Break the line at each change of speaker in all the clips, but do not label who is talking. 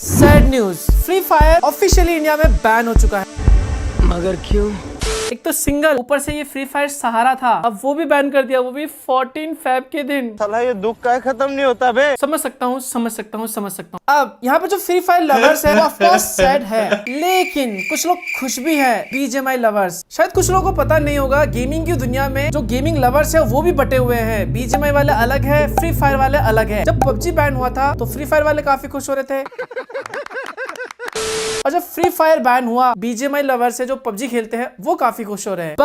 Sad news, free fire officially India में ban हो चुका है।
मगर क्यों?
एक तो सिंगल, ऊपर से ये फ्री फायर सहारा था, अब वो भी बैन कर दिया, वो भी 14 फेब के दिन।
साला ये दुख का खत्म नहीं होता बे।
समझ सकता हूँ। अब यहाँ पे जो फ्री फायर लवर्स है वो ऑफ कोर्स सैड है, लेकिन कुछ लोग खुश भी है। बीजीएमआई लवर्स, शायद कुछ लोगों को पता नहीं होगा, गेमिंग की दुनिया में जो गेमिंग लवर्स है वो भी बटे हुए हैं। बीजीएमआई वाले अलग है, फ्री फायर वाले अलग है। जब पबजी बैन हुआ था तो फ्री फायर वाले काफी खुश हो रहे थे, और जब फ्री फायर बैन हुआ, बीजीएमआई लवर्स है जो पबजी खेलते हैं वो काफी खुश हो रहे हैं।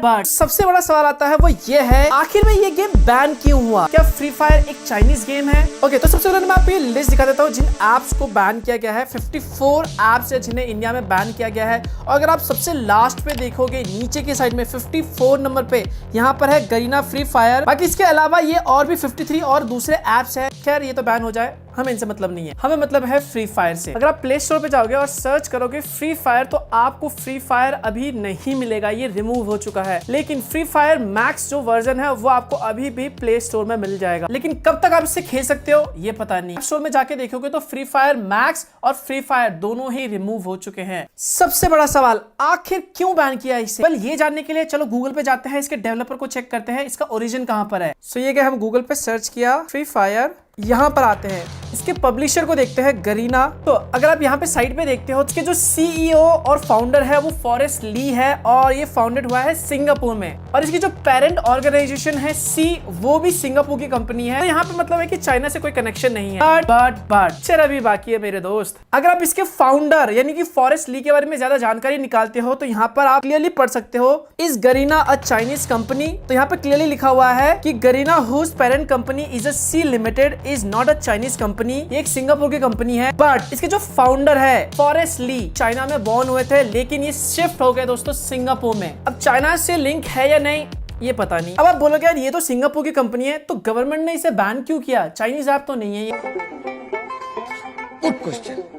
बट सबसे बड़ा सवाल आता है, वो ये है, आखिर में ये गेम बैन क्यों हुआ? क्या फ्री फायर एक चाइनीज गेम है? ओके, तो सबसे पहले मैं आपको ये लिस्ट दिखा देता हूँ जिन एप्स को बैन किया गया है। 54 एप्स है जिन्हें इंडिया में बैन किया गया है, और अगर आप सबसे लास्ट पे देखोगे नीचे की साइड में 54 नंबर पे यहाँ पर है गरीना फ्री फायर। बाकी इसके अलावा ये और भी 53 और दूसरे एप्स है। खैर ये तो बैन हो जाए, हमें इनसे मतलब नहीं है, हमें मतलब है फ्री फायर से। अगर आप प्ले स्टोर पे जाओगे और सर्च करोगे फ्री फायर तो आपको फ्री फायर अभी नहीं मिलेगा, ये रिमूव हो चुका है। लेकिन फ्री फायर मैक्स जो वर्जन है वो आपको अभी भी प्ले स्टोर में मिल जाएगा, लेकिन कब तक आप इसे खेल सकते हो ये पता नहीं। स्टोर में जाके देखोगे तो फ्री फायर मैक्स और फ्री फायर दोनों ही रिमूव हो चुके हैं। सबसे बड़ा सवाल, आखिर क्यों बैन किया इसे? well, ये जानने के लिए चलो गूगल पे जाते हैं, इसके डेवलपर को चेक करते हैं, इसका ओरिजिन कहां पर है। सो ये हम गूगल पे सर्च किया फ्री फायर, यहाँ पर आते हैं, इसके पब्लिशर को देखते हैं गरीना। तो अगर आप यहाँ पे साइड पे देखते हो, इसके जो सीईओ और फाउंडर है वो फॉरेस्ट ली है, और ये फाउंडेड हुआ है सिंगापुर में, और इसकी जो पेरेंट ऑर्गेनाइजेशन है सी, वो भी सिंगापुर की कंपनी है। तो यहाँ पे मतलब है कि चाइना से कोई कनेक्शन नहीं है। बट चल अभी बाकी है मेरे दोस्त। अगर आप इसके फाउंडर यानी कि फॉरेस्ट ली के बारे में ज्यादा जानकारी निकालते हो तो यहाँ पर आप क्लियरली पढ़ सकते हो, is Garena a Chinese company. तो यहाँ पे क्लियरली लिखा हुआ है कि Garena whose parent company is a Sea Limited is not a Chinese company, ये एक सिंगापुर की कंपनी है। बट इसके जो फाउंडर है फॉरेस्ट ली, चाइना में बॉर्न हुए थे, लेकिन ये शिफ्ट हो गए दोस्तों सिंगापुर में। अब चाइना से लिंक है या नहीं ये पता नहीं। अब आप बोलोगे यार ये तो सिंगापुर की कंपनी है, तो गवर्नमेंट ने इसे बैन क्यों किया? चाइनीज ऐप तो नहीं है ये।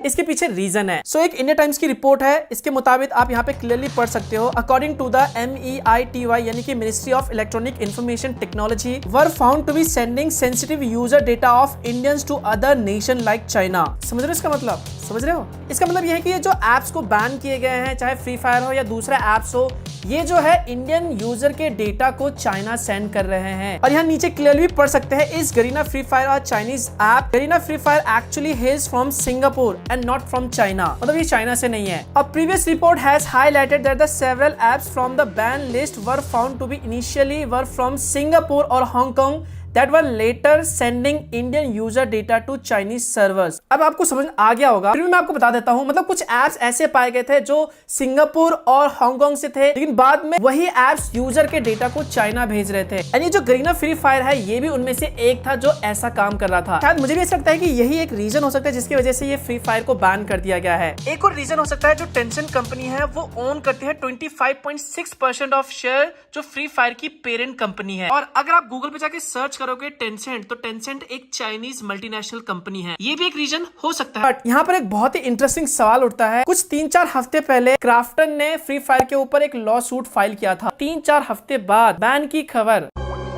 इसके पीछे रीजन है। सो एक इंडिया टाइम्स की रिपोर्ट है, इसके मुताबिक आप यहाँ पे क्लियरली पढ़ सकते हो, अकॉर्डिंग टू द MEITY यानी कि ministry of electronic information technology were found to be sending sensitive user data of Indians to other nation like China. समझ रहे हो इसका मतलब? समझ रहे हो? इसका मतलब यह है कि ये जो एप्स को बैन किए गए हैं, चाहे फ्री फायर हो या दूसरा एप्स हो, ये जो है इंडियन यूजर के डेटा को चाइना सेंड कर रहे हैं। और यहाँ नीचे क्लियरली पढ़ सकते हैं, इस गरीना फ्री फायर और Chinese app, Garena free fire actually हेल्स from Singapore and not from China, मतलब ये चाइना से नहीं है। A previous report has highlighted that the several apps from the ban list were found to be initially were from Singapore or Hong Kong that were later sending Indian user data to Chinese servers। अब आपको समझ आ गया होगा, फिर भी मैं आपको बता देता हूँ। मतलब कुछ एप्स ऐसे पाए गए थे जो सिंगापुर और हांगकांग से थे, लेकिन बाद में वही एप्स यूजर के डेटा को चाइना भेज रहे थे। एंड ये जो गरीना फ्री फायर है ये भी उनमें से एक था जो ऐसा काम कर रहा था। शायद मुझे भी ऐसा लगता है कि यही एक रीजन हो सकता है जिसकी वजह से ये फ्री फायर को बैन कर दिया गया है। एक और रीजन हो सकता है, जो टेंसेंट कंपनी है वो ओन करती है 25.6% ऑफ शेयर, जो फ्री फायर की पेरेंट कंपनी है। और अगर आप गूगल पे जाके सर्च करोगे टेंसेंट, तो टेंसेंट एक चाइनीज मल्टीनेशनल कंपनी है, ये भी एक रीजन हो सकता है। बट यहाँ पर एक बहुत ही इंटरेस्टिंग सवाल उठता है। कुछ 3-4 हफ्ते पहले क्राफ्टन ने फ्री फायर के ऊपर एक लॉ सूट फाइल किया था। 3-4 हफ्ते बाद बैन की खबर।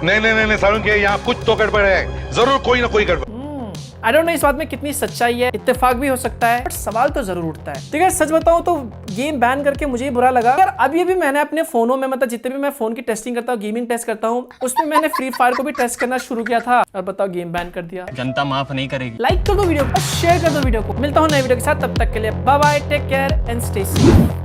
नहीं सारुण के यहाँ कुछ तो गड़बड़ है, जरूर कोई ना कोई गड़बड़।
आई डोंट नो इस बात में कितनी सच्चाई है, इत्तेफाक भी हो सकता है, बट सवाल तो जरूर उठता है। ठीक है, सच बताऊं तो गेम बैन करके मुझे बुरा लगा। यार अभी भी मैंने अपने फोनों में, मतलब जितने भी मैं फोन की टेस्टिंग करता हूँ, गेमिंग टेस्ट करता हूँ, उसमें मैंने फ्री फायर को भी टेस्ट करना शुरू किया था, और बताओ गेम बैन कर दिया।
जनता माफ नहीं करेगी।
लाइक कर दो वीडियो को, शेयर कर दो वीडियो को। मिलता हूँ नए वीडियो के साथ, तब तक के लिए bye bye, take care and stay safe.